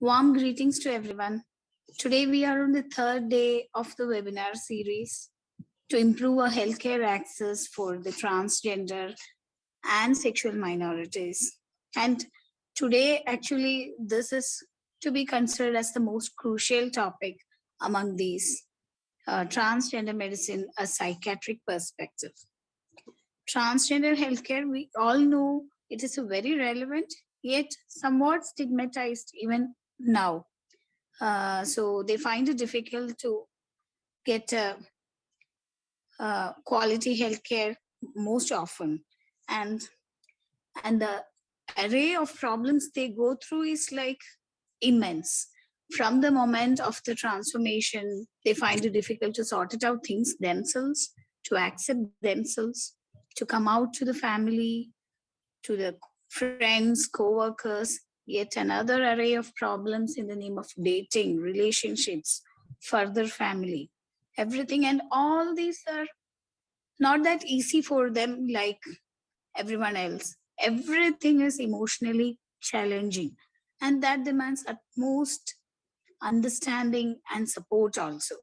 Warm greetings to everyone. Today we are on the third day of the webinar series to improve our healthcare access for the transgender and sexual minorities. And today, actually, this is to be considered as the most crucial topic among these. Transgender medicine, a psychiatric perspective. Transgender healthcare, we all know it is a very relevant, yet somewhat stigmatized even now. So they find it difficult to get quality healthcare most often. And the array of problems they go through is like immense. From the moment of the transformation, they find it difficult to sort it out things themselves, to accept themselves, to come out to the family, to the friends, co-workers, yet another array of problems in the name of dating, relationships, further family, everything. And all these are not that easy for them like everyone else. Everything is emotionally challenging, and that demands utmost understanding and support also,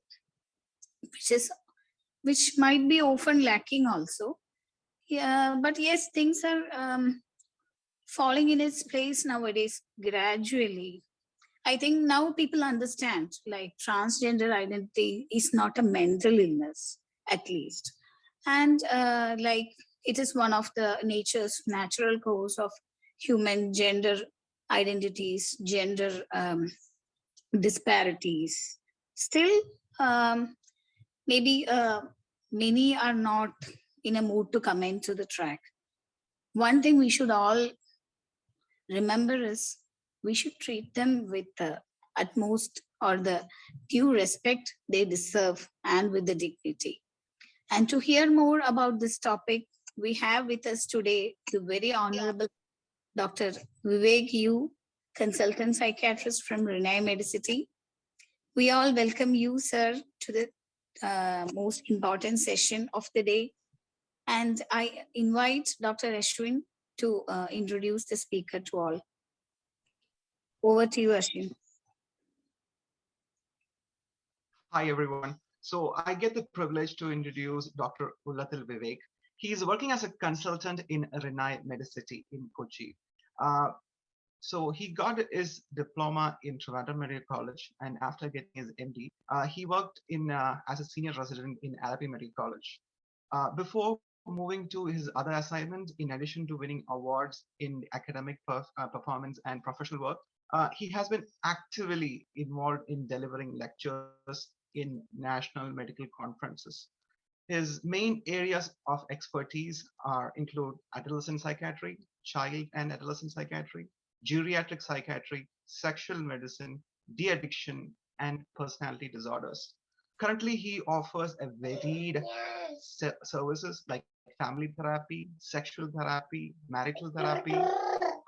which might be often lacking also. Yeah, but yes, things are falling in its place nowadays gradually. I think now people understand like transgender identity is not a mental illness, at least. And like it is one of the nature's natural cause of human gender identities, gender disparities. Still, maybe many are not in a mood to come into the track. One thing we should all remember is we should treat them with the utmost or the due respect they deserve and with the dignity. And to hear more about this topic, we have with us today the very honorable Dr. Vivek Yu, consultant psychiatrist from Renai Medicity. We all welcome you, sir, to the most important session of the day. And I invite Dr. Ashwin to introduce the speaker to all. Over to you, Ashwin. Hi, everyone. So I get the privilege to introduce Dr. Untitled Vivek. He is working as a consultant in Renai Medicity in Kochi. So he got his diploma in Trivandrum Medical College, and after getting his MD, he worked in as a senior resident in Alapi Medical College. Before moving to his other assignment, in addition to winning awards in academic performance and professional work, he has been actively involved in delivering lectures in national medical conferences. His main areas of expertise include adolescent psychiatry, child and adolescent psychiatry, geriatric psychiatry, sexual medicine, de-addiction, and personality disorders. Currently, he offers a varied services like family therapy, sexual therapy, marital therapy,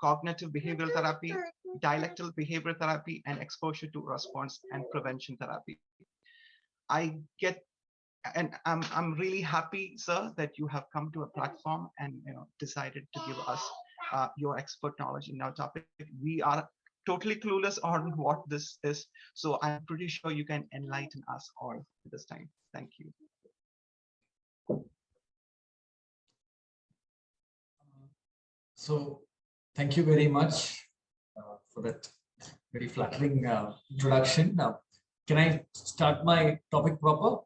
cognitive behavioral therapy, dialectal behavioral therapy, and exposure to response and prevention therapy. I'm really happy, sir, that you have come to a platform and decided to give us your expert knowledge in our topic. We are totally clueless on what this is, so I'm pretty sure you can enlighten us all at this time. Thank you. So thank you very much for that very flattering introduction. Now, can I start my topic proper?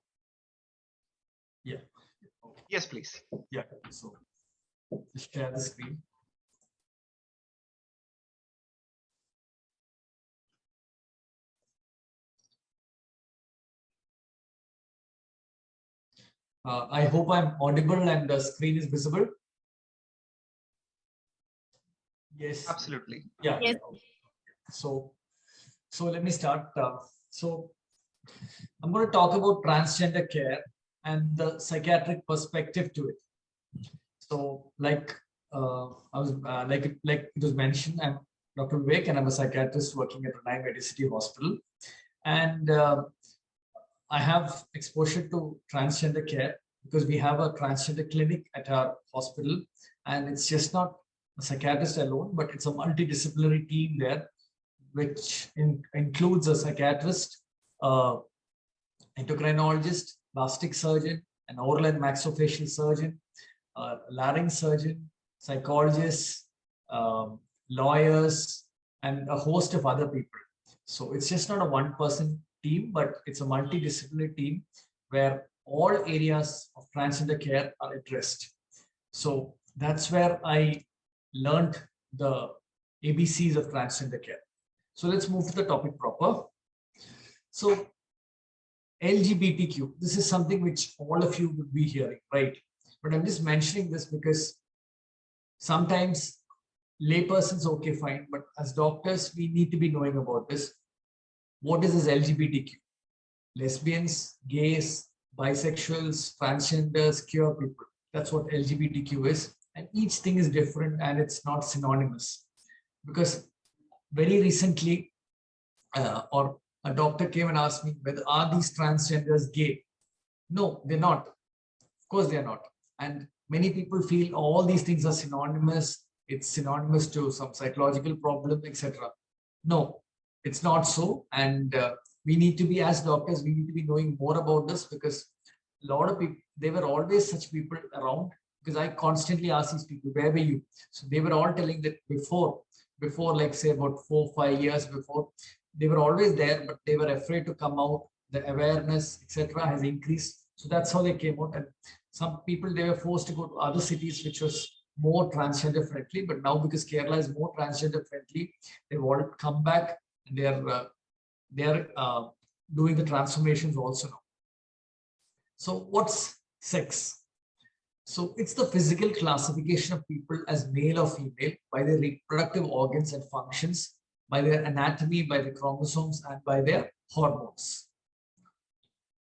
Yeah. Okay. Yes, please. Yeah. So just share the screen. I hope I'm audible and the screen is visible. Yes. Absolutely. Yeah. Yes. So let me start. So I'm going to talk about transgender care and the psychiatric perspective to it. So, like it was mentioned, I'm Dr. Vivek, and I'm a psychiatrist working at Renai Medicity Hospital, and I have exposure to transgender care because we have a transgender clinic at our hospital, and it's just not a psychiatrist alone, but it's a multidisciplinary team there which includes a psychiatrist, endocrinologist, plastic surgeon, an oral and maxillofacial surgeon, a larynx surgeon, psychologists, lawyers, and a host of other people. So it's just not a one-person team, but it's a multidisciplinary team where all areas of transgender care are addressed. So that's where I learned the ABCs of transgender care. So let's move to the topic proper. So LGBTQ, this is something which all of you would be hearing, right? But I'm just mentioning this because sometimes laypersons, okay, fine, but as doctors, we need to be knowing about this. What is this LGBTQ? Lesbians, gays, bisexuals, transgenders, queer people. That's what LGBTQ is. And each thing is different and it's not synonymous. Because very recently, or a doctor came and asked me, whether are these transgenders gay? No, they're not. Of course, they're not. And many people feel all these things are synonymous. It's synonymous to some psychological problem, etc. No, it's not so. And we need to be, as doctors, we need to be knowing more about this, because a lot of people, there were always such people around, because I constantly ask these people, where were you? So they were all telling that before like say about 4 or 5 years before, they were always there, but they were afraid to come out. The awareness, etc., has increased. So that's how they came out. And some people, they were forced to go to other cities, which was more transgender friendly. But now, because Kerala is more transgender friendly, they've all come back and they are doing the transformations also now. So what's sex? So it's the physical classification of people as male or female by their reproductive organs and functions, by their anatomy, by the chromosomes, and by their hormones.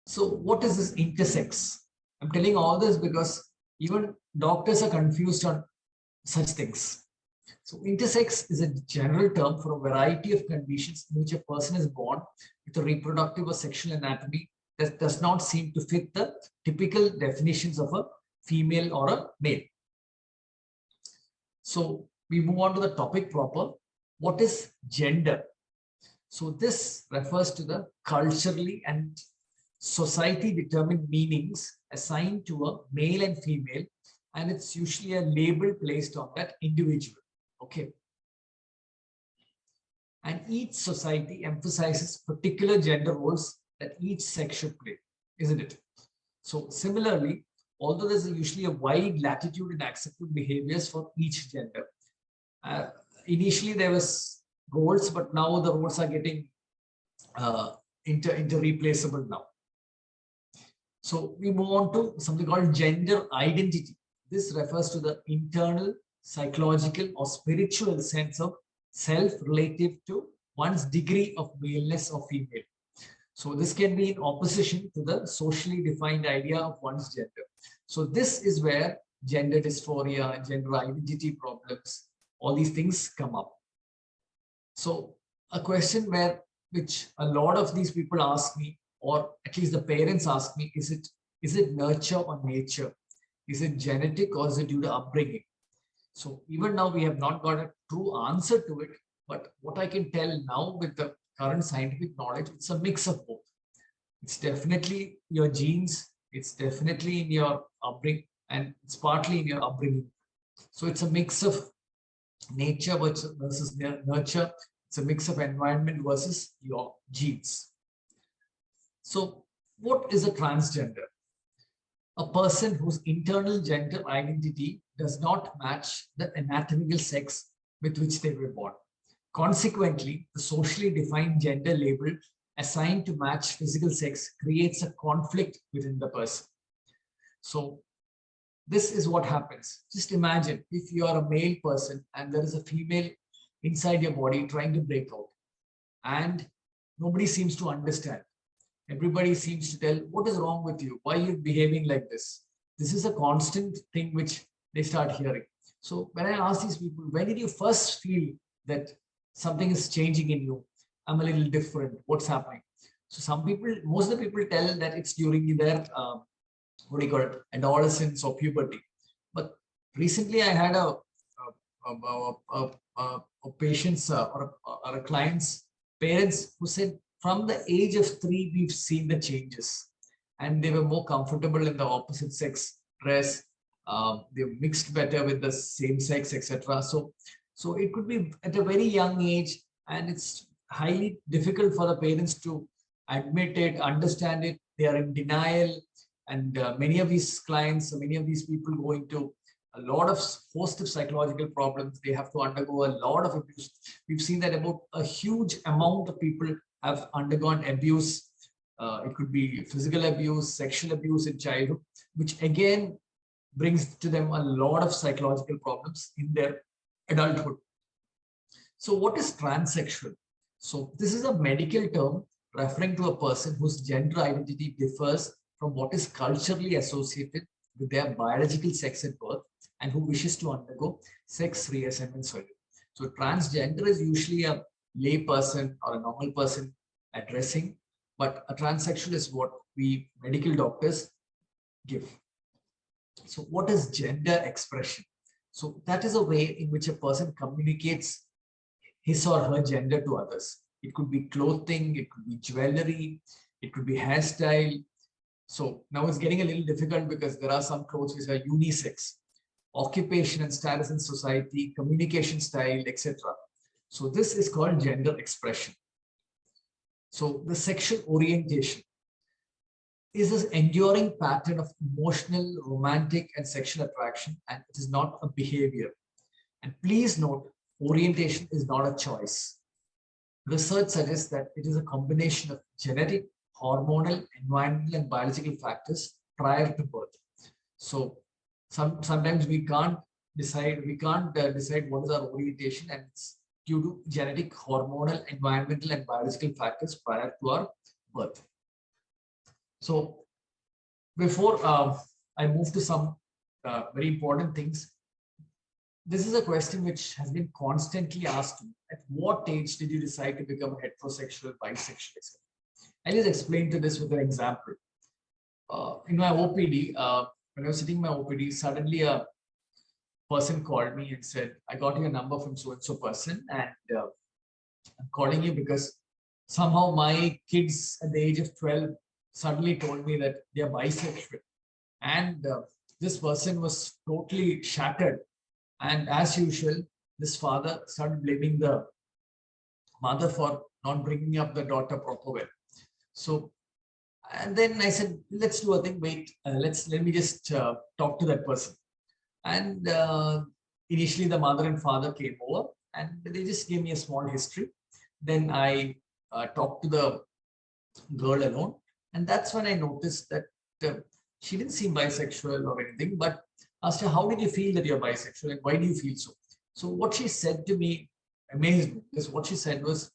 So what is this intersex? I'm telling all this because even doctors are confused on such things. So intersex is a general term for a variety of conditions in which a person is born with a reproductive or sexual anatomy that does not seem to fit the typical definitions of a female or a male. So we move on to the topic proper. What is gender? So this refers to the culturally and society determined meanings assigned to a male and female, and it's usually a label placed on that individual. Okay. And each society emphasizes particular gender roles that each sex should play, isn't it? So similarly, although there's usually a wide latitude in acceptable behaviors for each gender, initially there was roles, but now the roles are getting interreplaceable now. So we move on to something called gender identity. This refers to the internal, psychological, or spiritual sense of self relative to one's degree of maleness or female. So this can be in opposition to the socially defined idea of one's gender. So this is where gender dysphoria, gender identity problems, all these things come up. So a question which a lot of these people ask me, or at least the parents ask me, is it nurture or nature? Is it genetic or is it due to upbringing? So even now we have not got a true answer to it, but what I can tell now with the current scientific knowledge, it's a mix of both. It's definitely your genes, it's definitely in your upbringing, and it's partly in your upbringing. So it's a mix of nature versus nurture. It's a mix of environment versus your genes. So what is a transgender? A person whose internal gender identity does not match the anatomical sex with which they were born. Consequently, the socially defined gender label assigned to match physical sex creates a conflict within the person. So this is what happens. Just imagine if you are a male person and there is a female inside your body trying to break out, and nobody seems to understand. Everybody seems to tell, what is wrong with you? Why are you behaving like this? This is a constant thing which they start hearing. So when I ask these people, when did you first feel that something is changing in you? I'm a little different. What's happening? So some people, most of the people tell that it's during their, what do you call it, adolescence or puberty. But recently I had a patients or a client's parents who said from the age of 3 we've seen the changes, and they were more comfortable in the opposite sex dress. They mixed better with the same sex, etc. So it could be at a very young age, and it's highly difficult for the parents to admit it, understand it. They are in denial, and many of these clients, many of these people go into a lot of host of psychological problems. They have to undergo a lot of abuse. We've seen that about a huge amount of people have undergone abuse. It could be physical abuse, sexual abuse in childhood, which again brings to them a lot of psychological problems in their adulthood. So what is transsexual? So this is a medical term referring to a person whose gender identity differs from what is culturally associated with their biological sex at birth and who wishes to undergo sex reassignment surgery. So transgender is usually a lay person or a normal person addressing, but a transsexual is what we medical doctors give. So what is gender expression? So that is a way in which a person communicates his or her gender to others. It could be clothing, it could be jewelry, it could be hairstyle. So now it's getting a little difficult because there are some clothes which are unisex. Occupation and status in society, communication style, etc. So this is called gender expression. So the sexual orientation is an enduring pattern of emotional, romantic, and sexual attraction, and it is not a behavior. And please note, orientation is not a choice. Research suggests that it is a combination of genetic, hormonal, environmental, and biological factors prior to birth. So sometimes we can't decide what is our orientation, and it's due to genetic, hormonal, environmental, and biological factors prior to our birth. So before I move to some very important things, this is a question which has been constantly asked. At what age did you decide to become a heterosexual, bisexual, etc.? I'll just explain to this with an example. In my OPD, when I was sitting in my OPD, suddenly a person called me and said, I got your number from so-and-so person, and I'm calling you because somehow my kids at the age of 12 suddenly told me that they are bisexual. And this person was totally shattered. And as usual, this father started blaming the mother for not bringing up the daughter proper well. So, and then I said, let's do a thing. Wait, let me just talk to that person. And initially, the mother and father came over, and they just gave me a small history. Then I talked to the girl alone, and that's when I noticed that she didn't seem bisexual or anything. But asked her, how did you feel that you're bisexual, and why do you feel so? So what she said to me amazed me, because what she said was,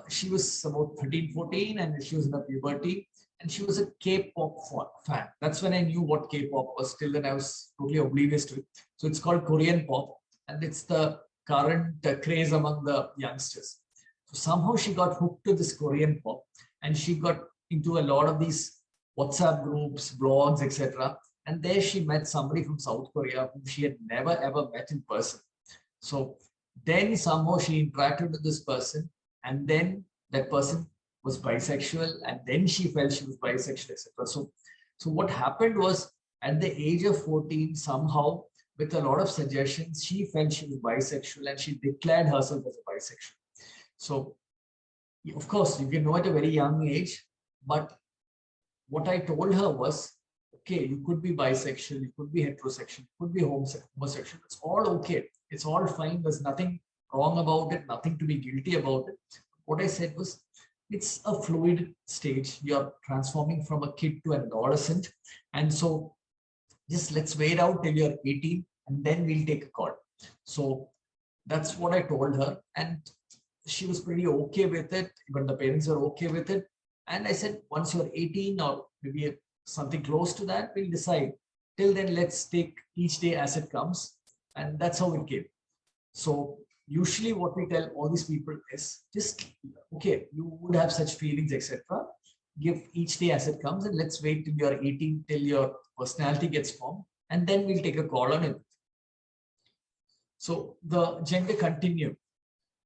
she was about 13, 14, and she was in a puberty, and she was a K-pop fan. That's when I knew what K-pop was. Till then, I was totally oblivious to it. So it's called Korean pop, and it's the current craze among the youngsters. So somehow she got hooked to this Korean pop, and she got into a lot of these WhatsApp groups, blogs, etc. And there she met somebody from South Korea whom she had never ever met in person. So then somehow she interacted with this person, and then that person was bisexual, and then she felt she was bisexual, etc. So what happened was, at the age of 14, somehow with a lot of suggestions, she felt she was bisexual, and she declared herself as a bisexual. So of course, you can know at a very young age, but what I told her was, okay, you could be bisexual, you could be heterosexual, you could be homosexual. It's all okay. It's all fine. There's nothing wrong about it, nothing to be guilty about it. What I said was, it's a fluid stage. You're transforming from a kid to an adolescent. And so just let's wait out till you're 18, and then we'll take a call. So that's what I told her. And she was pretty okay with it. Even the parents are okay with it. And I said, once you're 18 or maybe something close to that, we'll decide. Till then, let's take each day as it comes. And that's how it came. So usually what we tell all these people is just, okay, you would have such feelings, etc. Give each day as it comes, and let's wait till you're 18, till your personality gets formed, and then we'll take a call on it. So the gender continuum.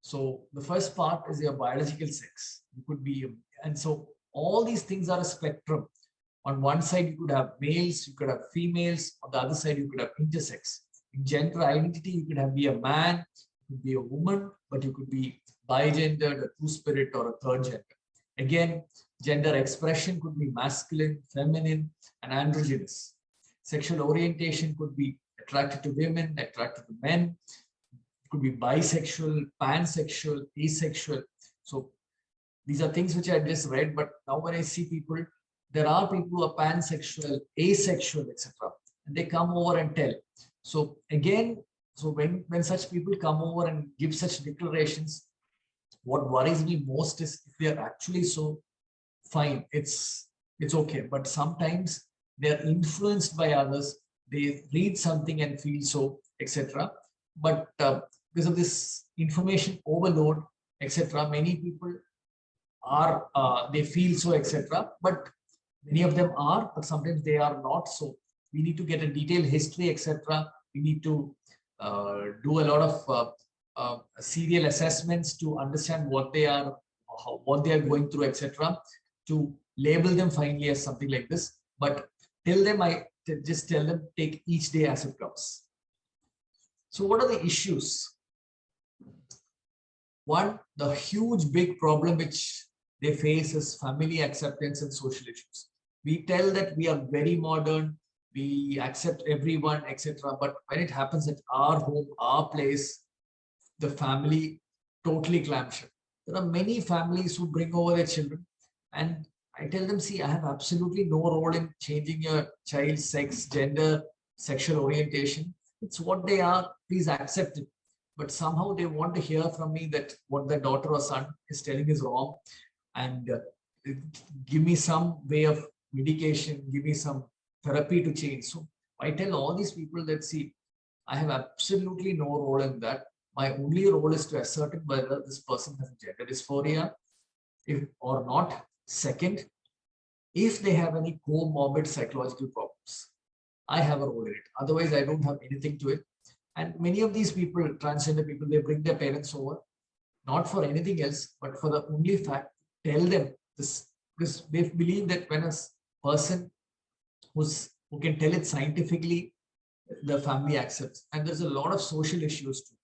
So the first part is your biological sex. You could be, and so all these things are a spectrum. On one side, you could have males, you could have females. On the other side, you could have intersex. In gender identity, you could be a man, you could be a woman, but you could be bigendered, a two-spirit, or a third gender. Again, gender expression could be masculine, feminine, and androgynous. Sexual orientation could be attracted to women, attracted to men. It could be bisexual, pansexual, asexual. So these are things which I just read, but now when I see people, there are people who are pansexual, asexual, etc. And they come over and tell. So again, so when such people come over and give such declarations, what worries me most is if they are actually so fine, it's okay. But sometimes they're influenced by others. They read something and feel so, etc. But because of this information overload, etc., many people are they feel so, etc. But many of them are, but sometimes they are not. So we need to get a detailed history, etc. We need to do a lot of serial assessments to understand what they are going through, etc. To label them finally as something like this. But tell them, just tell them, take each day as it comes. So what are the issues? One, the huge big problem which they face is family acceptance and social issues. We tell that we are very modern, we accept everyone, etc. But when it happens at our home, our place, the family totally clamshell. There are many families who bring over their children, and I tell them, see, I have absolutely no role in changing your child's sex, gender, sexual orientation. It's what they are, please accept it. But somehow they want to hear from me that what their daughter or son is telling is wrong, and give me some way of medication, give me some therapy to change. So I tell all these people that, see, I have absolutely no role in that. My only role is to ascertain whether this person has gender dysphoria or not. Second, if they have any comorbid psychological problems, I have a role in it. Otherwise, I don't have anything to it. And many of these people, transgender people, they bring their parents over, not for anything else, but for the only fact, tell them this, because they believe that when a person who can tell it scientifically, the family accepts. And there's a lot of social issues too.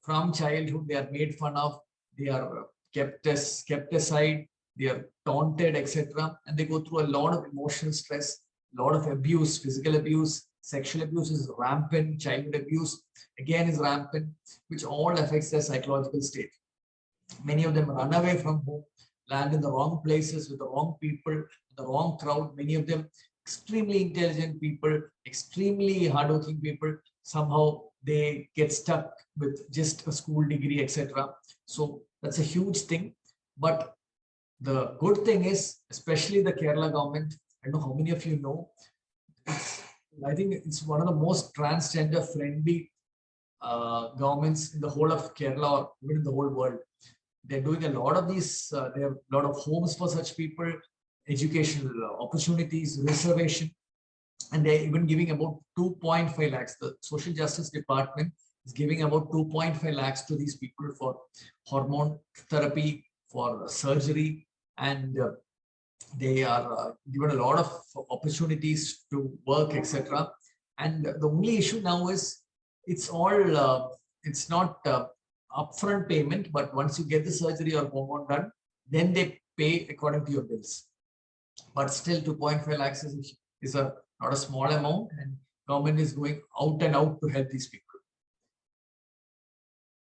From childhood, they are made fun of, they are kept aside, they are taunted, etc. And they go through a lot of emotional stress, a lot of abuse, physical abuse, sexual abuse is rampant, childhood abuse again is rampant, which all affects their psychological state. Many of them run away from home, land in the wrong places with the wrong people, the wrong crowd. Many of them extremely intelligent people, extremely hardworking people. Somehow they get stuck with just a school degree, etc. So that's a huge thing. But the good thing is, especially the Kerala government, I don't know how many of you know, I think it's one of the most transgender friendly governments in the whole of Kerala or even in the whole world. They're doing a lot of these, they have a lot of homes for such people, educational opportunities, reservation, and they're even giving about 2.5 lakhs. The Social Justice Department is giving about 2.5 lakhs to these people for hormone therapy, for surgery, and they are given a lot of opportunities to work, etc. And the only issue now is it's all it's not upfront payment, but once you get the surgery or hormone done, then they pay according to your bills. But still, 2.5 lakhs is not a small amount, and government is going out and out to help these people.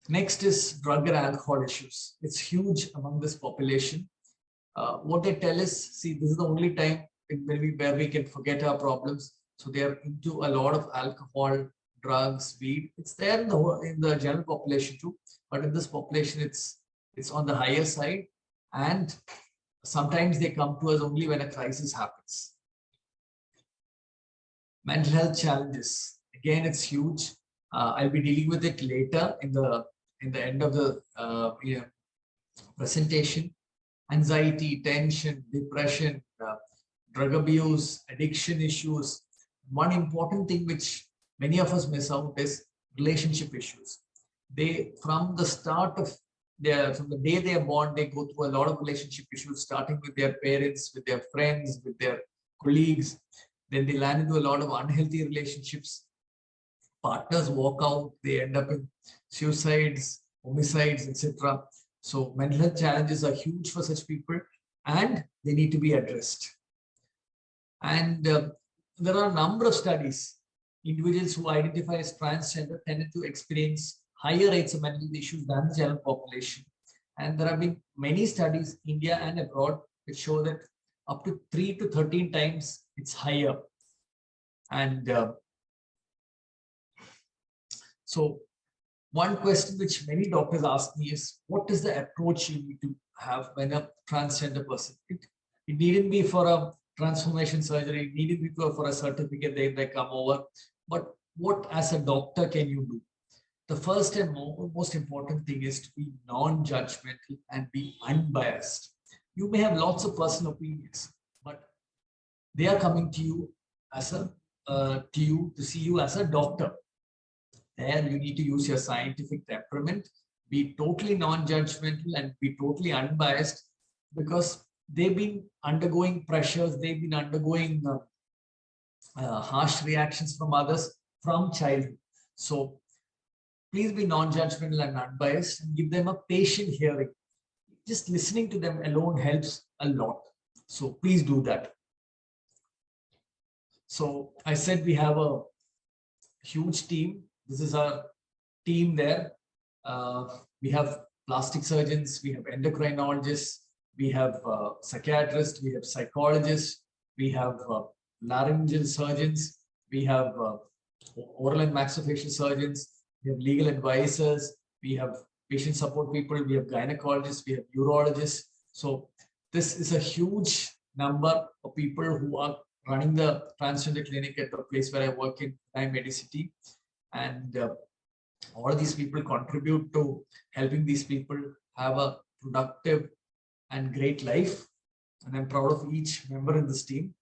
Next is drug and alcohol issues. It's huge among this population. What they tell is, see, this is the only time where we can forget our problems. So they are into a lot of alcohol, drugs, weed. It's there in the general population too, but in this population, it's on the higher side, and sometimes they come to us only when a crisis happens. Mental health challenges. Again, it's huge. I'll be dealing with it later in the end of the presentation. Anxiety, tension, depression, drug abuse, addiction issues. One important thing which many of us miss out is relationship issues. They, from the start of from the day they are born, they go through a lot of relationship issues, starting with their parents, with their friends, with their colleagues. Then they land into a lot of unhealthy relationships. Partners walk out, they end up in suicides, homicides, etc. So mental health challenges are huge for such people, and they need to be addressed. And there are a number of studies. Individuals who identify as transgender tended to experience higher rates of mental health issues than the general population. And there have been many studies, India and abroad, which show that up to 3 to 13 times it's higher. And so one question which many doctors ask me is, what is the approach you need to have when a transgender person? It needn't be for a transformation surgery, it needn't be for a certificate they come over. But what as a doctor can you do? The first and most important thing is to be non-judgmental and be unbiased. You may have lots of personal opinions, but they are coming to you as a to see you as a doctor. There you need to use your scientific temperament, be totally non-judgmental and be totally unbiased, because they've been undergoing pressures, they've been undergoing harsh reactions from others from childhood. So please be non-judgmental and unbiased and give them a patient hearing. Just listening to them alone helps a lot. So please do that. So I said we have a huge team. This is our team there. We have plastic surgeons, we have endocrinologists, we have psychiatrists, we have psychologists, we have laryngeal surgeons, we have oral and maxillofacial surgeons, we have legal advisors, we have patient support people, we have gynecologists, we have urologists. So this is a huge number of people who are running the transgender clinic at the place where I work in Medicity. And all of these people contribute to helping these people have a productive and great life. And I'm proud of each member in this team.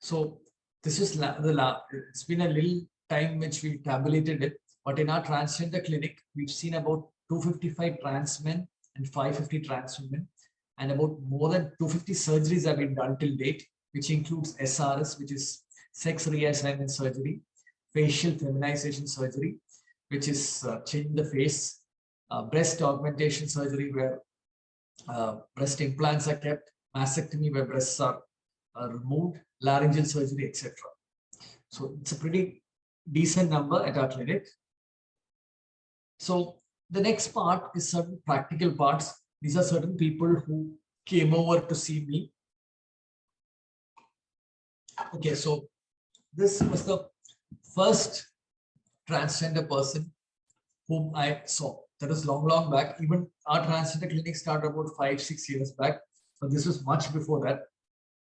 So this is it's been a little time which we tabulated it, but in our transgender clinic, we've seen about 255 trans men and 550 trans women, and about more than 250 surgeries have been done till date, which includes SRS, which is sex reassignment surgery, facial feminization surgery, which is changing the face, breast augmentation surgery where breast implants are kept, mastectomy where breasts are removed, laryngeal surgery, etc. So it's a pretty decent number at our clinic. So the next part is certain practical parts. These are certain people who came over to see me. Okay, so this was the first transgender person whom I saw. That was long back. Even our transgender clinic started about 5-6 years back. So this was much before that.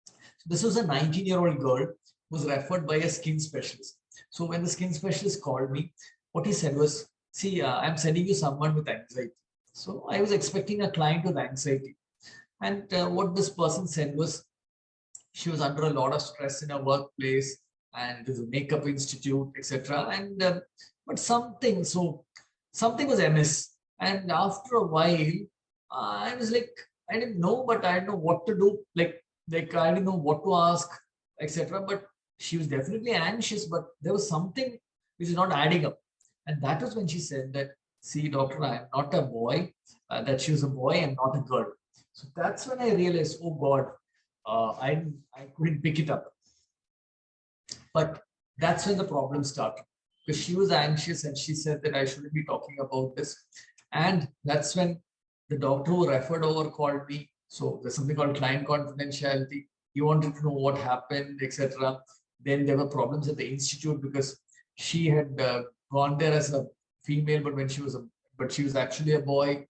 So this was a 19-year-old girl who was referred by a skin specialist. So when the skin specialist called me, what he said was, see, I'm sending you someone with anxiety. So I was expecting a client with anxiety. And what this person said was, she was under a lot of stress in her workplace, and it was a makeup institute, etc. And but something was amiss. And after a while, I was like, I didn't know, but I didn't know what to do. Like I didn't know what to ask, etc. But she was definitely anxious, but there was something which is not adding up. And that was when she said that, see, doctor, I am not a boy, that she was a boy and not a girl. So that's when I realized, oh God, I couldn't pick it up. But that's when the problem started, because she was anxious and she said that I shouldn't be talking about this. And that's when the doctor who referred over called me. So there's something called client confidentiality. He wanted to know what happened, etc. Then there were problems at the institute because she had gone there as a female, but she was actually a boy.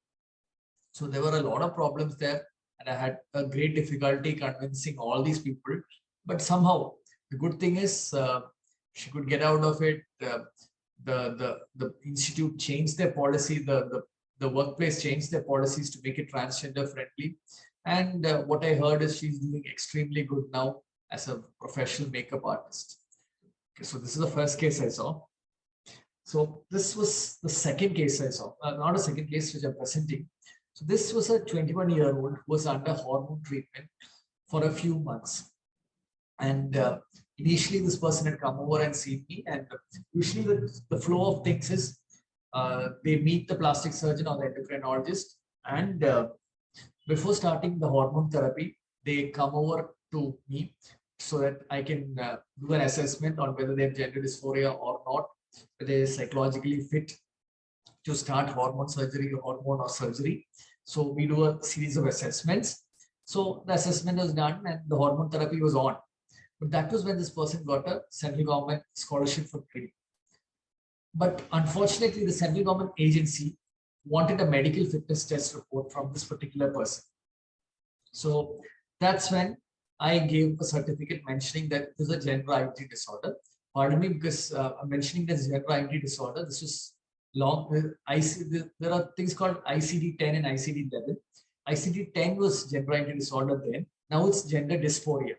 So there were a lot of problems there, and I had a great difficulty convincing all these people. But somehow the good thing is she could get out of it. The institute changed their policy. The workplace changed their policies to make it transgender friendly. And what I heard is she's doing extremely good now as a professional makeup artist. Okay, so this is the first case I saw. So this was the second case I saw, not a second case which I'm presenting. So this was a 21-year-old who was under hormone treatment for a few months. And initially this person had come over and seen me, and usually the flow of things is they meet the plastic surgeon or the endocrinologist, and before starting the hormone therapy, they come over to me so that I can do an assessment on whether they have gender dysphoria or not, whether they are psychologically fit to start hormone or surgery. So we do a series of assessments. So the assessment was done and the hormone therapy was on. But that was when this person got a central government scholarship for training. But unfortunately, the central government agency wanted a medical fitness test report from this particular person. So that's when I gave a certificate mentioning that it was a gender identity disorder. Pardon me, because I'm mentioning this gender identity disorder. This is long. There are things called ICD-10 and ICD-11. ICD-10 was gender identity disorder then. Now it's gender dysphoria.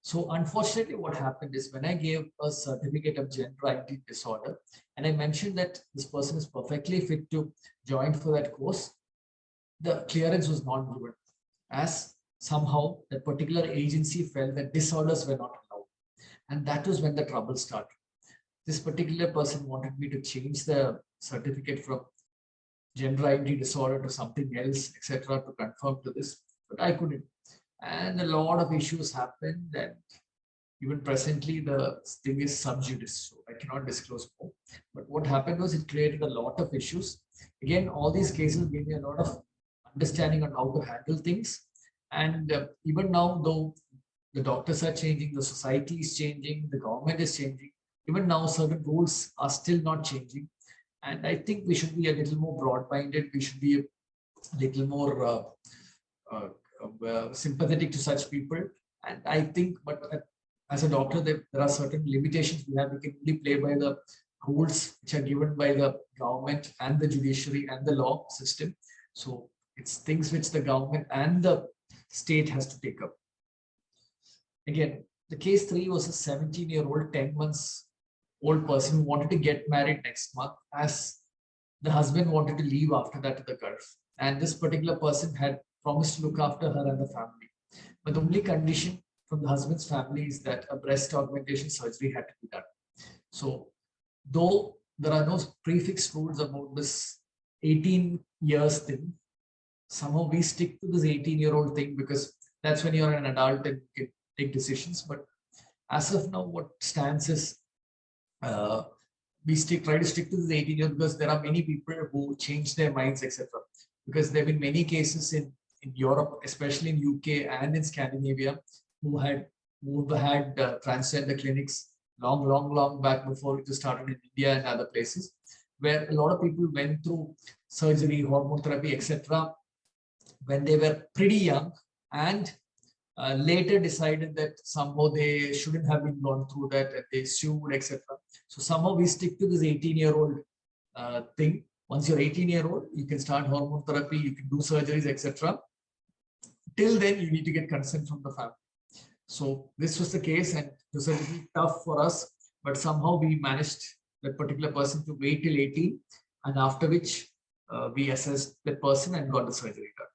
So unfortunately, what happened is when I gave a certificate of gender identity disorder, and I mentioned that this person is perfectly fit to join for that course, the clearance was not given, as somehow that particular agency felt that disorders were not allowed. And that was when the trouble started. This particular person wanted me to change the certificate from gender identity disorder to something else, etc., to confirm to this, but I couldn't. And a lot of issues happened, and even presently the thing is sub judice, so I cannot disclose more. But what happened was it created a lot of issues. Again, all these cases gave me a lot of understanding on how to handle things. And even now, though the doctors are changing, the society is changing, the government is changing, even now certain rules are still not changing. And I think we should be a little more broad-minded. We should be a little more sympathetic to such people. And I think, but as a doctor, there are certain limitations we have. We can only play by the rules which are given by the government and the judiciary and the law system. So it's things which the government and the state has to take up. Again, the case 3 was a 17-year-old, 10 months old person who wanted to get married next month, as the husband wanted to leave after that to the Gulf. And this particular person had promised to look after her and the family. But the only condition from the husband's family is that a breast augmentation surgery had to be done. So though there are no prefix rules about this 18 years thing, somehow we stick to this 18-year-old thing because that's when you're an adult and you can take decisions. But as of now, what stands is we try to stick to this 18 years because there are many people who change their minds, etc. Because there have been many cases in Europe, especially in UK and in Scandinavia, who had transgender clinics long back before it started in India and other places, where a lot of people went through surgery, hormone therapy, etc. when they were pretty young, and later decided that somehow they shouldn't have been gone through that, and they sued, etc. So somehow we stick to this 18-year-old thing. Once you're 18-year-old, you can start hormone therapy, you can do surgeries, etc. Till then, you need to get consent from the family. So this was the case, and it was a little tough for us, but somehow we managed that particular person to wait till 18, and after which we assessed the person and got the surgery done.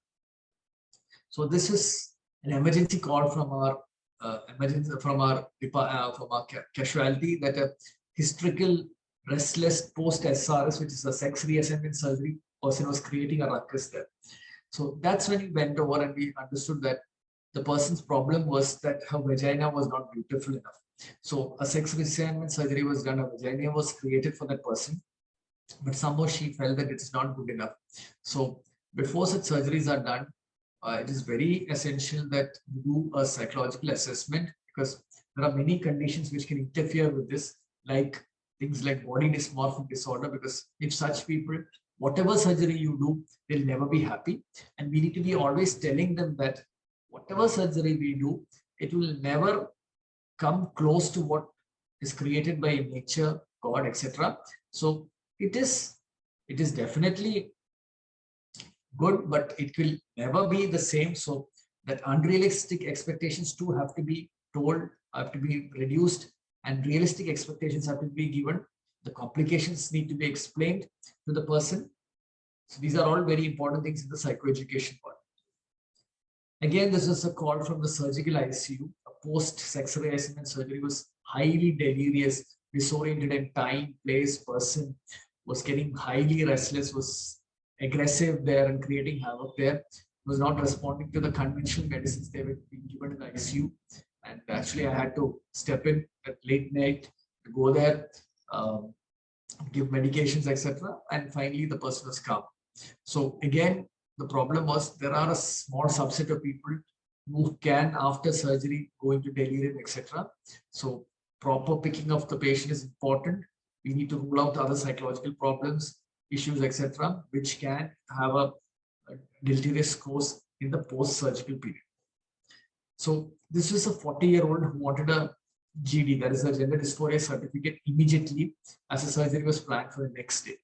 So this is an emergency call from our casualty, that a hysterical, restless post SRS, which is a sex reassignment surgery, person was creating a ruckus there. So that's when we went over and we understood that the person's problem was that her vagina was not beautiful enough. So a sex reassignment surgery was done, a vagina was created for that person, but somehow she felt that it's not good enough. So before such surgeries are done, it is very essential that you do a psychological assessment, because there are many conditions which can interfere with this, like things like body dysmorphic disorder, because if such people, whatever surgery you do, they'll never be happy. And we need to be always telling them that whatever surgery we do, it will never come close to what is created by nature, God, etc. So it is definitely good, but it will never be the same. So that unrealistic expectations too have to be told, have to be reduced, and realistic expectations have to be given. The complications need to be explained to the person. So these are all very important things in the psychoeducation part. Again, this is a call from the surgical ICU. A post-sex harassment surgery was highly delirious, disoriented in time, place, person, was getting highly restless, was aggressive there and creating havoc there, was not responding to the conventional medicines they were being given in the ICU. And actually, I had to step in at late night to go there, give medications, etc. And finally, the person was calm. So again, the problem was there are a small subset of people who can, after surgery, go into delirium, etc. So proper picking of the patient is important. We need to rule out other psychological problems, issues, etc., which can have a deleterious course in the post-surgical period. So this was a 40-year-old who wanted a GD, that is a gender dysphoria certificate, immediately as a surgery was planned for the next day.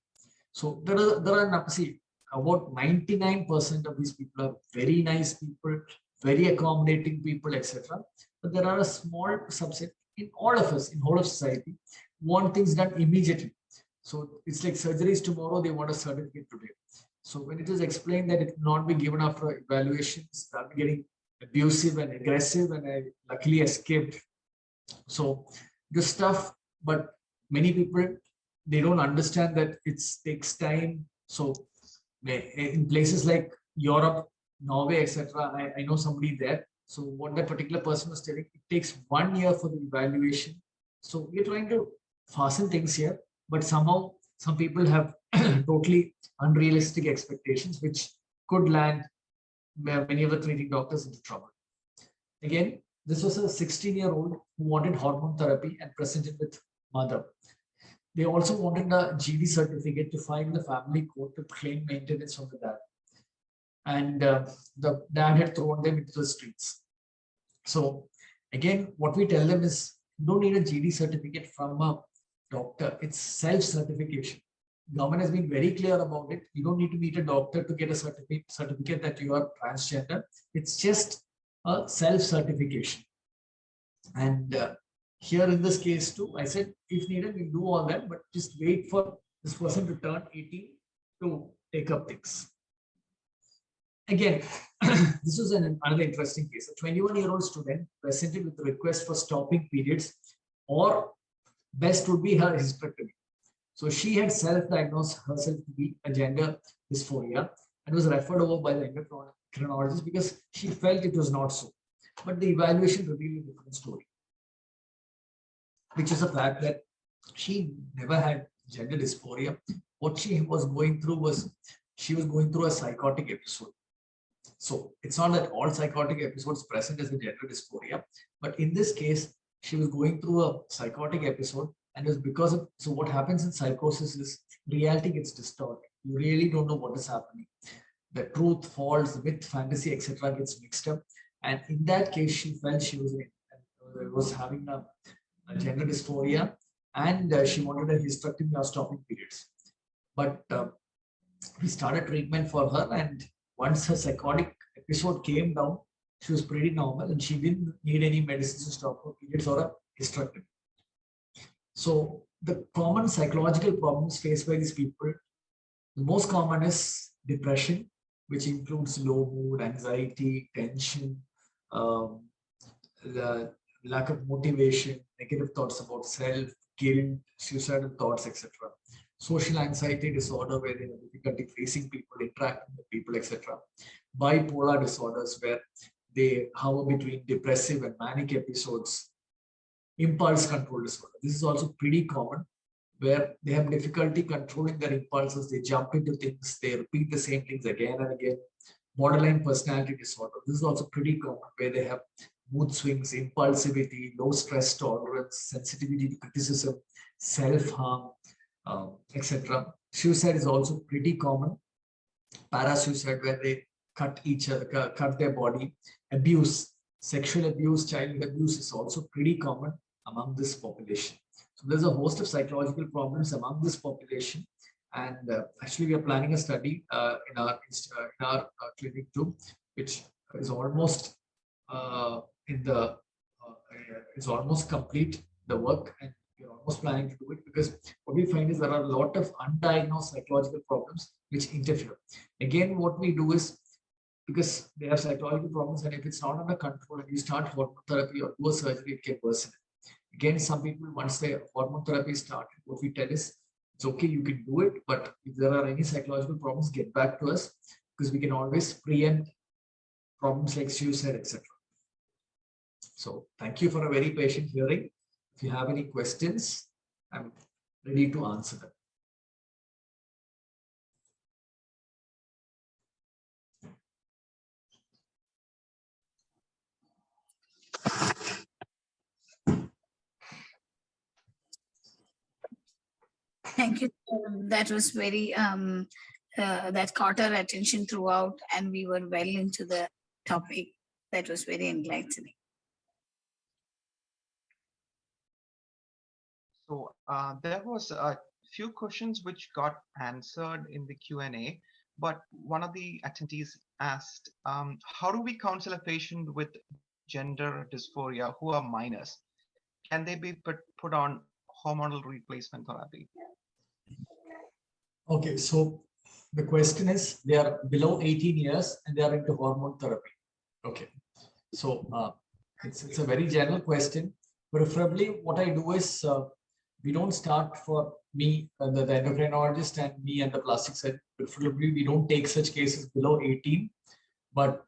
So there are see, about 99% of these people are very nice people, very accommodating people, etc. But there are a small subset in all of us, in whole of society, want things done immediately. So it's like surgeries tomorrow, they want a certificate today. So when it is explained that it will not be given after evaluations, start getting abusive and aggressive, and I luckily escaped. So this stuff, but many people, they don't understand that it takes time. So in places like Europe, Norway, etc., I know somebody there. So what that particular person was telling, it takes 1 year for the evaluation. So we're trying to fasten things here, but somehow some people have totally unrealistic expectations, which could land many of the treating doctors into trouble. Again, this was a 16-year-old who wanted hormone therapy and presented with mother. They also wanted a GD certificate to file in the family court to claim maintenance from the dad. And the dad had thrown them into the streets. So again, what we tell them is, you don't need a GD certificate from a doctor. It's self-certification. Government has been very clear about it. You don't need to meet a doctor to get a certificate that you are transgender. It's just a self-certification. And here in this case too, I said, if needed, we'll do all that, but just wait for this person to turn 18 to take up things. Again, this was another interesting case. A 21-year-old student presented with a request for stopping periods, or best would be her hysterectomy. So she had self-diagnosed herself to be a gender dysphoria and was referred over by the endocrinologist because she felt it was not so. But the evaluation revealed a different story, which is the fact that she never had gender dysphoria. What she was going through was, she was going through a psychotic episode. So it's not that all psychotic episodes present as a gender dysphoria, but in this case, she was going through a psychotic episode, and it was because of, so what happens in psychosis is reality gets distorted. You really don't know what is happening. The truth, false, myth, fantasy, etc. gets mixed up. And in that case, she felt she was having a gender dysphoria, and she wanted a hysterectomy or stopping periods. But we started treatment for her, and once her psychotic episode came down, she was pretty normal, and she didn't need any medicines to stop her periods or a hysterectomy. So the common psychological problems faced by these people, the most common is depression, which includes low mood, anxiety, tension, the lack of motivation, negative thoughts about self, guilt, suicidal thoughts, etc. Social anxiety disorder, where they have difficulty facing people, interacting with people, etc. Bipolar disorders, where they hover between depressive and manic episodes. Impulse control disorder. This is also pretty common, where they have difficulty controlling their impulses. They jump into things, they repeat the same things again and again. Borderline personality disorder. This is also pretty common, where they have mood swings, impulsivity, low stress tolerance, sensitivity to criticism, self-harm, etc. Suicide is also pretty common. Parasuicide, where they cut each other, cut their body. Abuse, sexual abuse, child abuse is also pretty common among this population. So there's a host of psychological problems among this population, and actually we are planning a study in our clinic too, which is almost is almost complete, the work, and we're almost planning to do it, because what we find is there are a lot of undiagnosed psychological problems which interfere. Again, what we do is, because they have psychological problems, and if it's not under control and you start hormone therapy or do a surgery, it can worsen. Again, some people, once their hormone therapy is started, what we tell is, it's okay, you can do it, but if there are any psychological problems, get back to us, because we can always preempt problems like suicide, etc. So thank you for a very patient hearing. If you have any questions, I'm ready to answer them. Thank you. That was very, that caught our attention throughout, and we were well into the topic. That was very enlightening. So there was a few questions which got answered in the Q&A, but one of the attendees asked, how do we counsel a patient with gender dysphoria who are minors? Can they be put on hormonal replacement therapy? Okay, so the question is, they are below 18 years and they are into hormone therapy. Okay, so it's a very general question. Preferably, what I do is, we don't start for me, the endocrinologist, and me and the plastic surgeon. Preferably, we don't take such cases below 18. But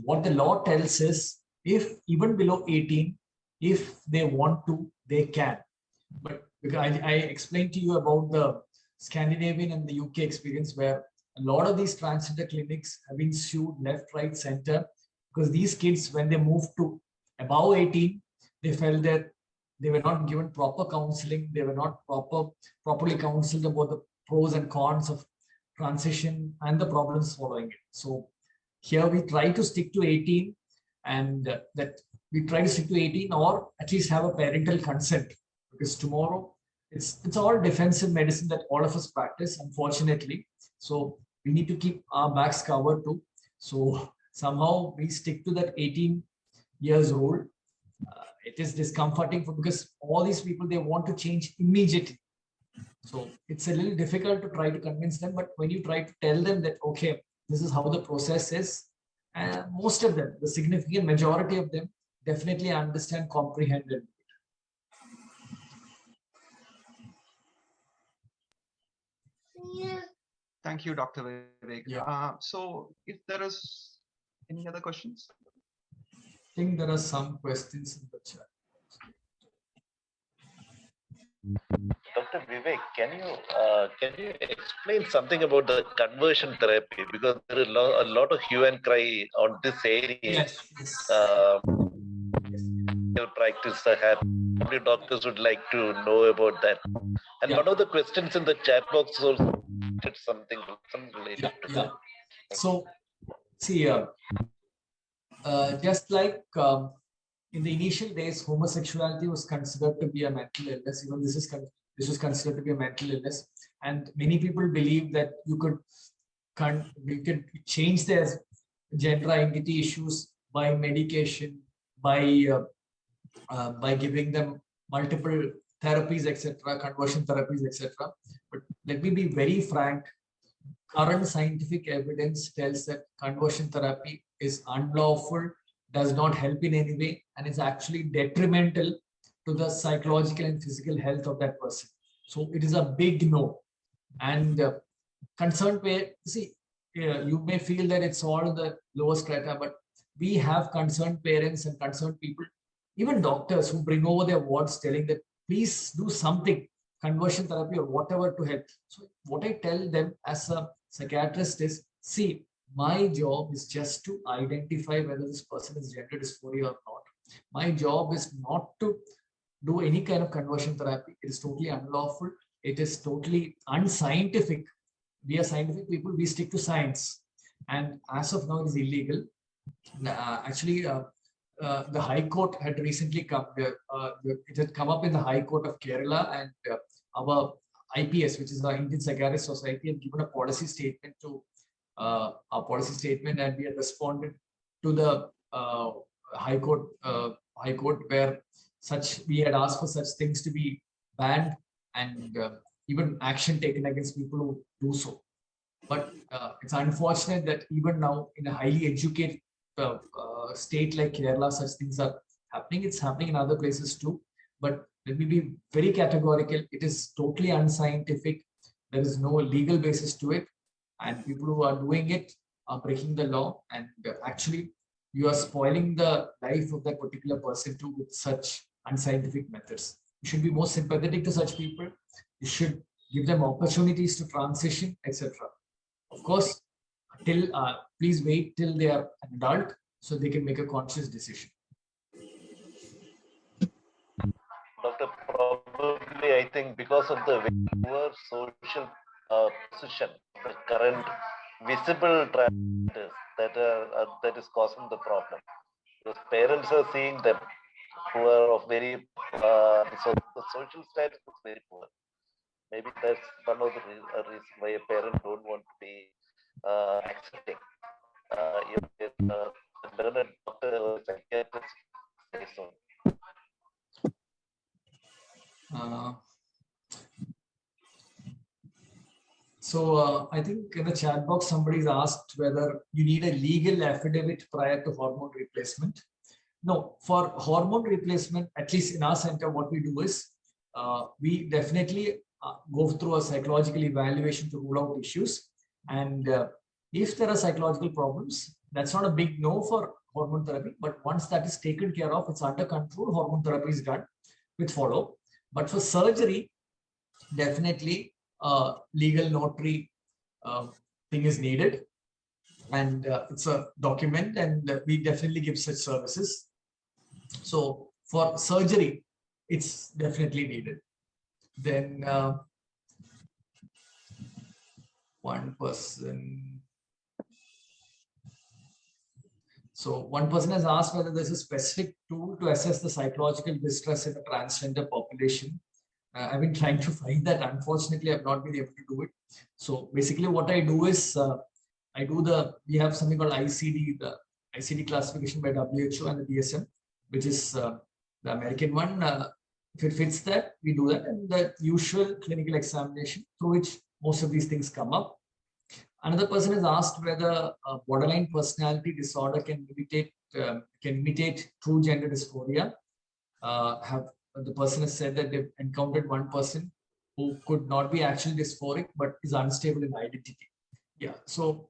what the law tells is, if even below 18, if they want to, they can. But because I explained to you about the Scandinavian and the UK experience, where a lot of these transgender clinics have been sued left, right, center, because these kids, when they moved to above 18, they felt that they were not given proper counseling. They were not properly counseled about the pros and cons of transition and the problems following it. So here we try to stick to 18, and that we try to stick to 18, or at least have a parental consent, because tomorrow it's all defensive medicine that all of us practice, unfortunately. So we need to keep our backs covered too. So somehow we stick to that 18 years old. It is discomforting because all these people, they want to change immediately. So it's a little difficult to try to convince them. But when you try to tell them that, okay, this is how the process is, and most of them, the significant majority of them, definitely understand, comprehend it. Thank you, Dr. Vivek. Yeah. So if there is any other questions? I think there are some questions in the chat. Dr. Vivek, can you explain something about the conversion therapy? Because there is a lot of hue and cry on this area. Yes. Practice how doctors would like to know about that. And one of the questions in the chat box also something related to that. So see, just like in the initial days, homosexuality was considered to be a mental illness. Even this was considered to be a mental illness, and many people believe that you could change their gender identity issues by medication, by giving them multiple therapies, etc., conversion therapies, etc. But let me be very frank. Current scientific evidence tells that conversion therapy is unlawful, does not help in any way, and is actually detrimental to the psychological and physical health of that person. So it is a big no. And concerned parents, see, you may feel that it's all the lower strata, but we have concerned parents and concerned people, even doctors, who bring over their wards telling that please do something, conversion therapy or whatever, to help. So what I tell them as a psychiatrist is, see, my job is just to identify whether this person is gender dysphoria or not. My job is not to do any kind of conversion therapy. It is totally unlawful. It is totally unscientific. We are scientific people. We stick to science. And as of now, it is illegal. Actually, the High Court had recently come. It had come up in the High Court of Kerala, and our IPS, which is the Indian Psychiatric Society, had given a policy statement to our policy statement, and we had responded to the High Court, where we had asked for such things to be banned and even action taken against people who do so. But it's unfortunate that even now in a highly educated state like Kerala, such things are happening. It's happening in other places too. But let me be very categorical. It is totally unscientific. There is no legal basis to it. And people who are doing it are breaking the law. And actually, you are spoiling the life of that particular person too with such unscientific methods. You should be more sympathetic to such people. You should give them opportunities to transition, etc. Of course, please wait till they are an adult so they can make a conscious decision. Doctor, probably I think because of the poor social position, the current visible transgenders that is causing the problem. Because parents are seeing them who are of very so the social status is very poor. Maybe that's one of the reasons why a parent don't want to be accepting. If a doctor or psychiatrist say so. I think in the chat box, somebody's asked whether you need a legal affidavit prior to hormone replacement. No, for hormone replacement, at least in our center, what we do is we definitely go through a psychological evaluation to rule out issues. And if there are psychological problems, that's not a big no for hormone therapy. But once that is taken care of, it's under control, hormone therapy is done with follow. But for surgery, definitely legal notary thing is needed. And it's a document, and we definitely give such services. So for surgery, it's definitely needed. Then one person has asked whether there's a specific tool to assess the psychological distress in the transgender population. I've been trying to find that. Unfortunately, I've not been able to do it. So basically what I do is we have something called ICD, the ICD classification by WHO and the DSM, which is the American one. If it fits that, we do that. And the usual clinical examination through which most of these things come up. Another person has asked whether borderline personality disorder can imitate true gender dysphoria. The person has said that they've encountered one person who could not be actually dysphoric, but is unstable in identity. Yeah, so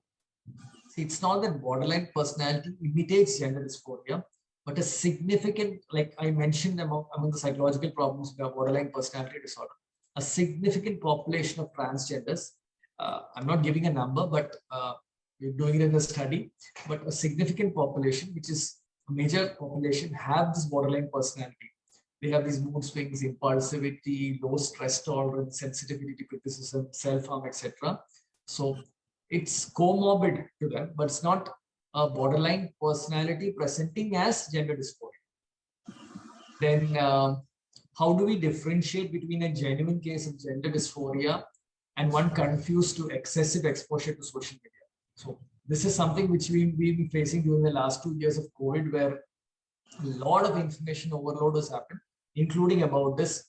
it's not that borderline personality imitates gender dysphoria, but a significant, like I mentioned among the psychological problems of borderline personality disorder, a significant population of transgenders. I'm not giving a number, but we're doing it in a study, but a significant population, which is a major population, have this borderline personality. They have these mood swings, impulsivity, low stress tolerance, sensitivity to criticism, self-harm, etc. So it's comorbid to them, but it's not a borderline personality presenting as gender dysphoria. Then how do we differentiate between a genuine case of gender dysphoria and one confused to excessive exposure to social media? So this is something which we've been facing during the last 2 years of COVID, where a lot of information overload has happened, including about this.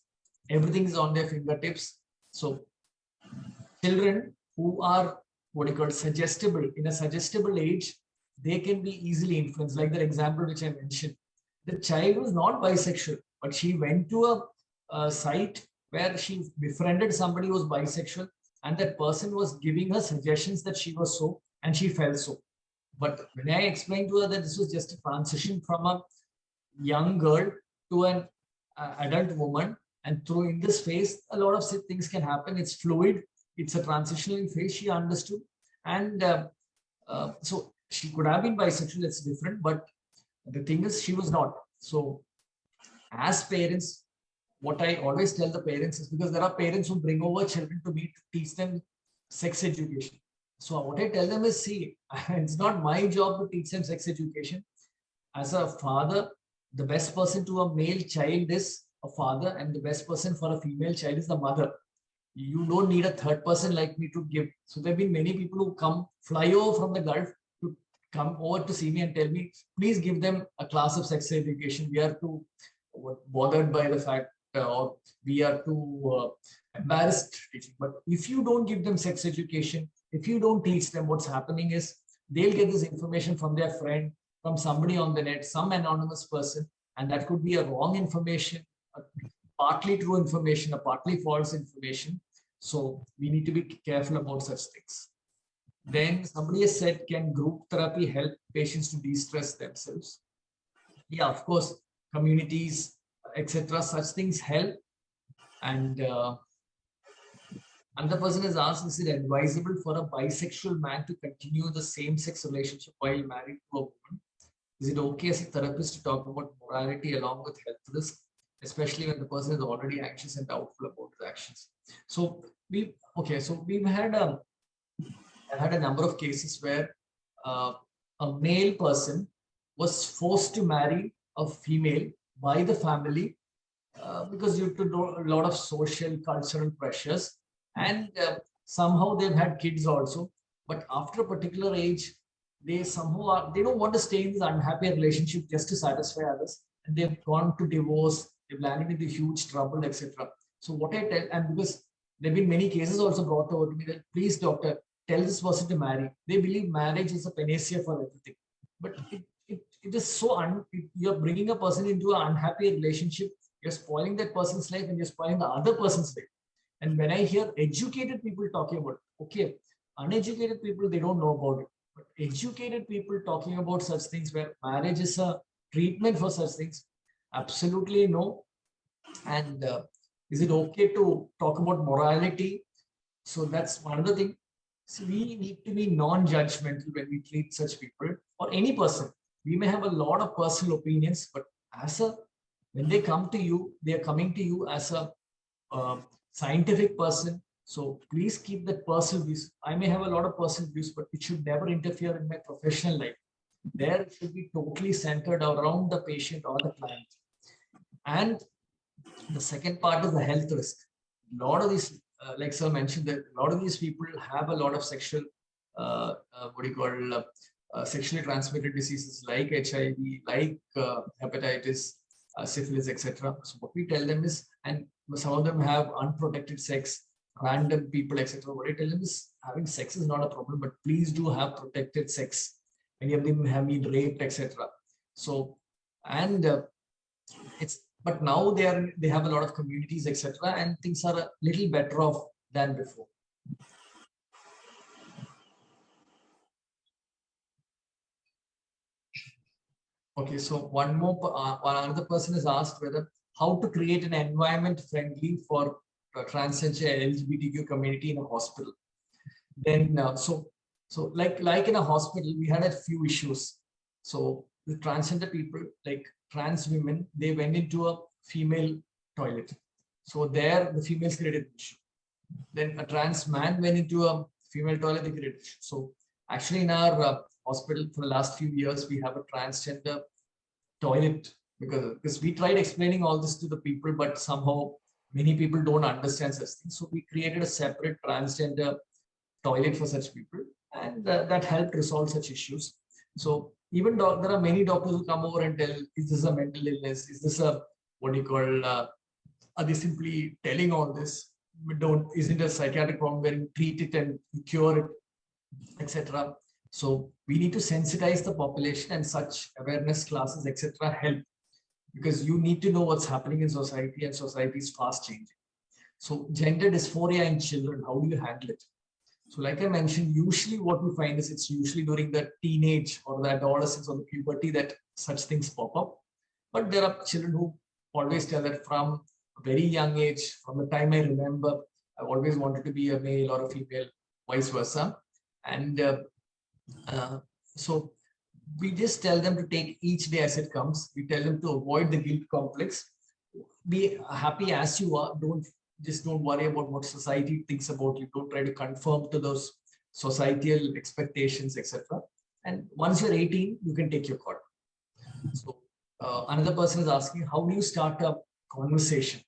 Everything is on their fingertips. So children who are suggestible, in a suggestible age, they can be easily influenced. Like the example which I mentioned, the child was not bisexual, but she went to a site where she befriended somebody who was bisexual, and that person was giving her suggestions that she was so, and she felt so. But when I explained to her that this was just a transition from a young girl to an adult woman, and through in this phase, a lot of things can happen. It's fluid. It's a transitional phase. She understood, and so she could have been bisexual. It's different, but the thing is, she was not. So, as parents, what I always tell the parents is, because there are parents who bring over children to me to teach them sex education. So what I tell them is, see, it's not my job to teach them sex education. As a father, the best person to a male child is a father, and the best person for a female child is the mother. You don't need a third person like me to give. So there have been many people who fly over from the Gulf to come over to see me and tell me, please give them a class of sex education. We are to bothered by the fact or we are too embarrassed teaching. But if you don't give them sex education, if you don't teach them, what's happening is they'll get this information from their friend, from somebody on the net, some anonymous person, and that could be a wrong information, a partly true information, a partly false information. So we need to be careful about such things. Then somebody has said, can group therapy help patients to de-stress themselves? Yeah, of course, communities, etc. Such things help. And another person has asked, is it advisable for a bisexual man to continue the same-sex relationship while married to a woman? Is it okay as a therapist to talk about morality along with health risk, especially when the person is already anxious and doubtful about his actions? So we've had I've had a number of cases where a male person was forced to marry a female by the family because due to a lot of social, cultural pressures, and somehow they've had kids also. But after a particular age, they somehow they don't want to stay in this unhappy relationship just to satisfy others, and they've gone to divorce. They've landed into huge trouble, etc. So what I tell, and because there have been many cases also brought over to me that, please, doctor, tell this person to marry. They believe marriage is a panacea for everything, but it is so you're bringing a person into an unhappy relationship. You're spoiling that person's life and you're spoiling the other person's life. And when I hear educated people talking about it, okay, uneducated people, they don't know about it, but educated people talking about such things where marriage is a treatment for such things, absolutely no. And is it okay to talk about morality? So that's one other thing. So we need to be non-judgmental when we treat such people or any person. We may have a lot of personal opinions, but when they come to you, they are coming to you as a scientific person. So please keep that personal views. I may have a lot of personal views, but it should never interfere in my professional life. There it should be totally centered around the patient or the client. And the second part is the health risk. A lot of these, like sir mentioned, that a lot of these people have a lot of sexual, sexually transmitted diseases like HIV, like hepatitis, syphilis, etc. So what we tell them is, and some of them have unprotected sex, random people, etc. What I tell them is, having sex is not a problem, but please do have protected sex. Many of them have been raped, etc. So, and but now they have a lot of communities, etc., and things are a little better off than before. Okay, so one another person has asked how to create an environment friendly for transgender LGBTQ community in a hospital. Then so like in a hospital, we had a few issues. So the transgender people, like trans women, they went into a female toilet. So there the females created an issue. Then a trans man went into a female toilet, they created an issue. So actually in our hospital for the last few years, we have a transgender toilet because we tried explaining all this to the people, but somehow many people don't understand such things. So we created a separate transgender toilet for such people, and that helped resolve such issues. So even there are many doctors who come over and tell, is this a mental illness? Is this a, are they simply telling all this? Isn't a psychiatric problem where you treat it and you cure it, etc. So we need to sensitize the population, and such awareness classes, etc. help, because you need to know what's happening in society, and society is fast changing. So gender dysphoria in children, how do you handle it? So like I mentioned, usually what we find is it's usually during the teenage or the adolescence or the puberty that such things pop up. But there are children who always tell that from a very young age, from the time I remember, I've always wanted to be a male or a female, vice versa. And so we just tell them to take each day as it comes. We tell them to avoid the guilt complex. Be happy as you are. Don't worry about what society thinks about you. Don't try to conform to those societal expectations, etc. And once you're 18, you can take your CARB. So another person is asking, how do you start a conversation?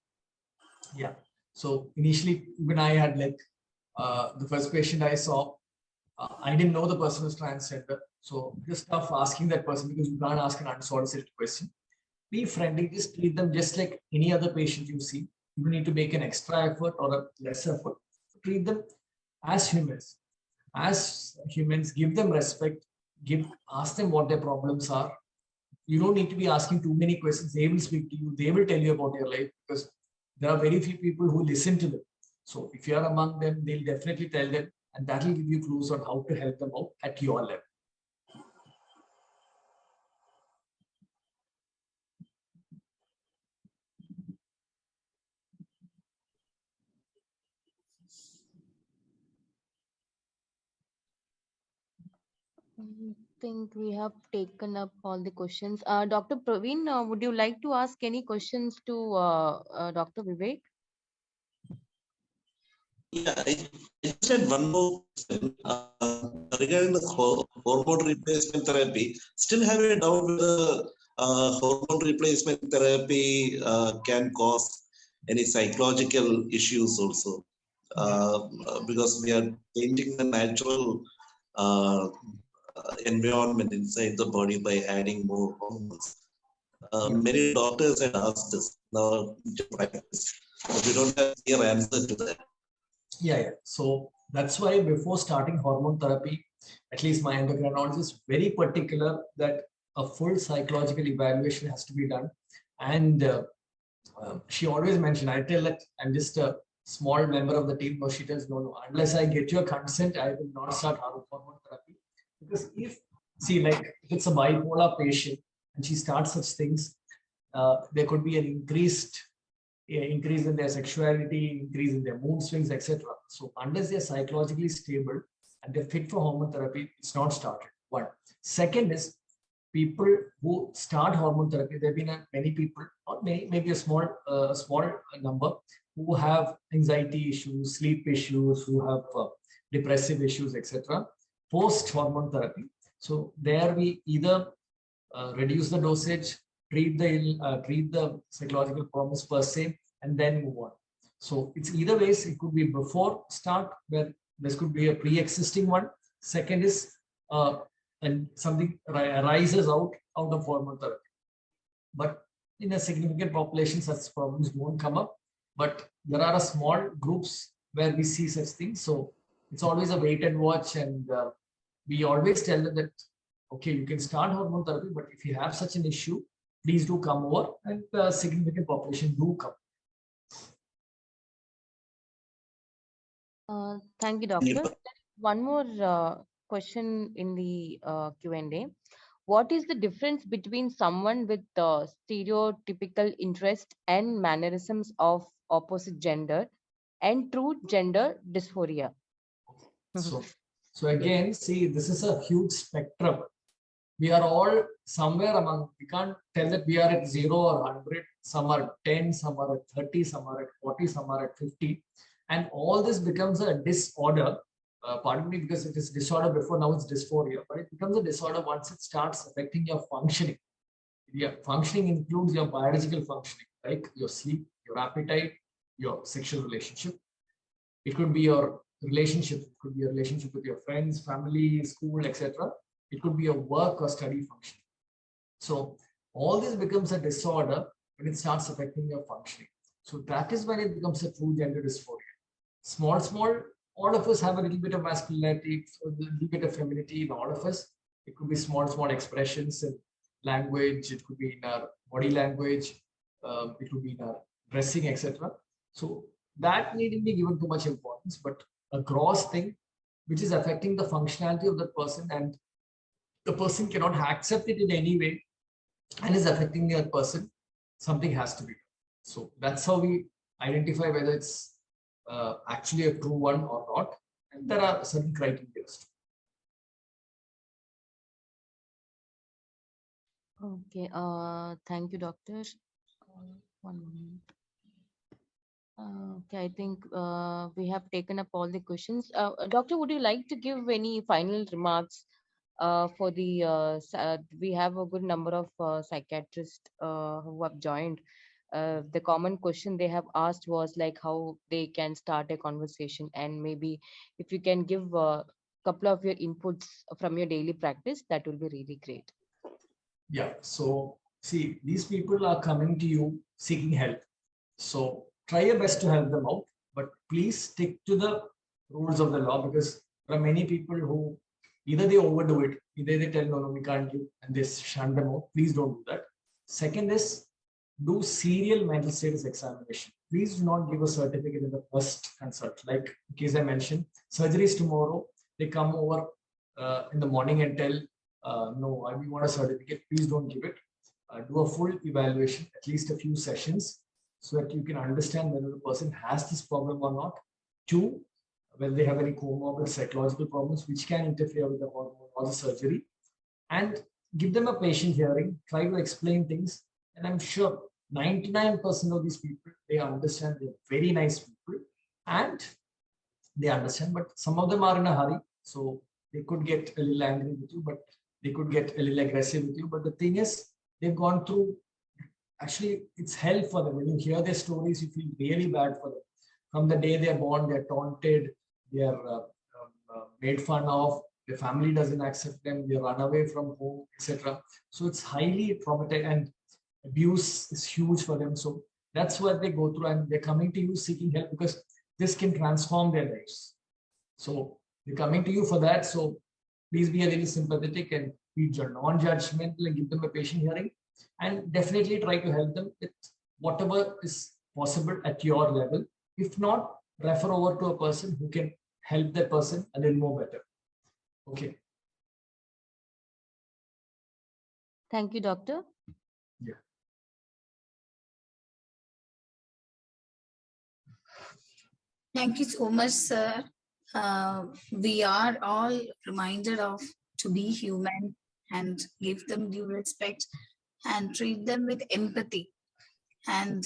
Yeah. So initially, when I had the first patient I saw, I didn't know the person was transgender. So just tough asking that person because you can't ask an unsolicited question. be friendly, just treat them just like any other patient you see. You need to make an extra effort or a less effort. Treat them as humans. As humans, give them respect, ask them what their problems are. You don't need to be asking too many questions. They will speak to you, they will tell you about your life, because there are very few people who listen to them. So if you are among them, they'll definitely tell them, and that will give you clues on how to help them out at your level. I think we have taken up all the questions. Dr. Praveen, would you like to ask any questions to Dr. Vivek? Yeah, I just had one more question regarding the hormone replacement therapy. Still have a doubt whether hormone replacement therapy can cause any psychological issues also, because we are changing the natural environment inside the body by adding more hormones. Many doctors had asked this now to practice, but we don't have a clear answer to that. Yeah. So that's why before starting hormone therapy, at least my endocrinologist is very particular that a full psychological evaluation has to be done. And she always mentioned, I tell that I'm just a small member of the team. No, she tells, no, unless I get your consent, I will not start hormone therapy. Because if it's a bipolar patient and she starts such things, there could be an increase in their sexuality, increase in their mood swings, etc. So unless they're psychologically stable and they're fit for hormone therapy, it's not started. One. Second is, people who start hormone therapy, there have been many people, not many, maybe a small number, who have anxiety issues, sleep issues, who have depressive issues, etc. Post hormone therapy. So there we either reduce the dosage, treat the psychological problems per se, and then move on. So it's either ways. It could be before start, where this could be a pre-existing one. Second is and something arises out of hormone therapy. But in a significant population, such problems won't come up. But there are a small groups where we see such things. So it's always a wait and watch, and we always tell them that, okay, you can start hormone therapy, but if you have such an issue, please do come over, and the significant population do come. Thank you, doctor. One more question in the Q&A. What is the difference between someone with stereotypical interest and mannerisms of opposite gender and true gender dysphoria? So again, see, this is a huge spectrum. We are all somewhere among, we can't tell that we are at 0 or 100, some are at 10, some are at 30, some are at 40, some are at 50. And all this becomes a disorder, pardon me, because it is disorder before, now it's dysphoria, but it becomes a disorder once it starts affecting your functioning. Your functioning includes your biological functioning, like your sleep, your appetite, your sexual relationship. It could be your relationship, it could be your relationship with your friends, family, school, etc. It could be your work or study function. So all this becomes a disorder when it starts affecting your functioning. So that is when it becomes a true gender dysphoria. Small, all of us have a little bit of masculinity, a little bit of femininity in all of us. It could be small expressions in language, it could be in our body language, it could be in our dressing, etc. So that needn't be given too much importance, but a gross thing which is affecting the functionality of the person, and the person cannot accept it in any way and is affecting the other person, something has to be done. So that's how we identify whether it's actually a true one or not, and there are certain criteria. Okay, thank you, doctor. 1 minute. Okay, I think we have taken up all the questions. Doctor, would you like to give any final remarks for the, we have a good number of psychiatrists who have joined. The common question they have asked was like how they can start a conversation, and maybe if you can give a couple of your inputs from your daily practice, that will be really great. Yeah, so See, these people are coming to you seeking help. So try your best to help them out, but please stick to the rules of the law, because there are many people who either they overdo it, either they tell no, we can't give, and they shun them out. Please don't do that. Second is, do serial mental status examination. Please do not give a certificate in the first consult. Like in case I mentioned, surgery is tomorrow. They come over in the morning and tell, no, we want a certificate. Please don't give it. Do a full evaluation, at least a few sessions, so that you can understand whether the person has this problem or not. Two, whether they have any comorbid psychological problems which can interfere with the hormone or the surgery, and give them a patient hearing, try to explain things. And I'm sure 99% of these people, they understand, they're very nice people and they understand, but some of them are in a hurry. So they could get a little angry with you, but they could get a little aggressive with you. But the thing is, they've gone through, actually, it's hell for them. When you hear their stories, you feel really bad for them. From the day they're born, they're taunted, they're made fun of, their family doesn't accept them, they run away from home, etc. So it's highly traumatic, and abuse is huge for them. So that's what they go through, and they're coming to you seeking help because this can transform their lives. So they're coming to you for that. So please be a little sympathetic and be non-judgmental and give them a patient hearing, and definitely try to help them with whatever is possible at your level. If not, refer over to a person who can help that person a little more better. Okay. Thank you, doctor. Yeah. Thank you so much, sir. We are all reminded of to be human and give them due respect and treat them with empathy, and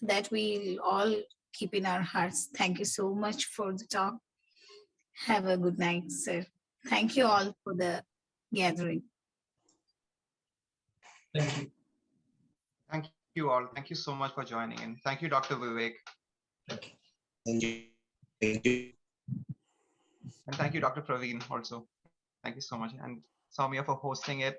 that we'll all keep in our hearts. Thank you so much for the talk. Have a good night, sir. Thank you all for the gathering. Thank you. Thank you all. Thank you so much for joining in. Thank you, Dr. Vivek. Thank you. Thank you. Thank you. And thank you, Dr. Praveen, also. Thank you so much. And Soumya for hosting it.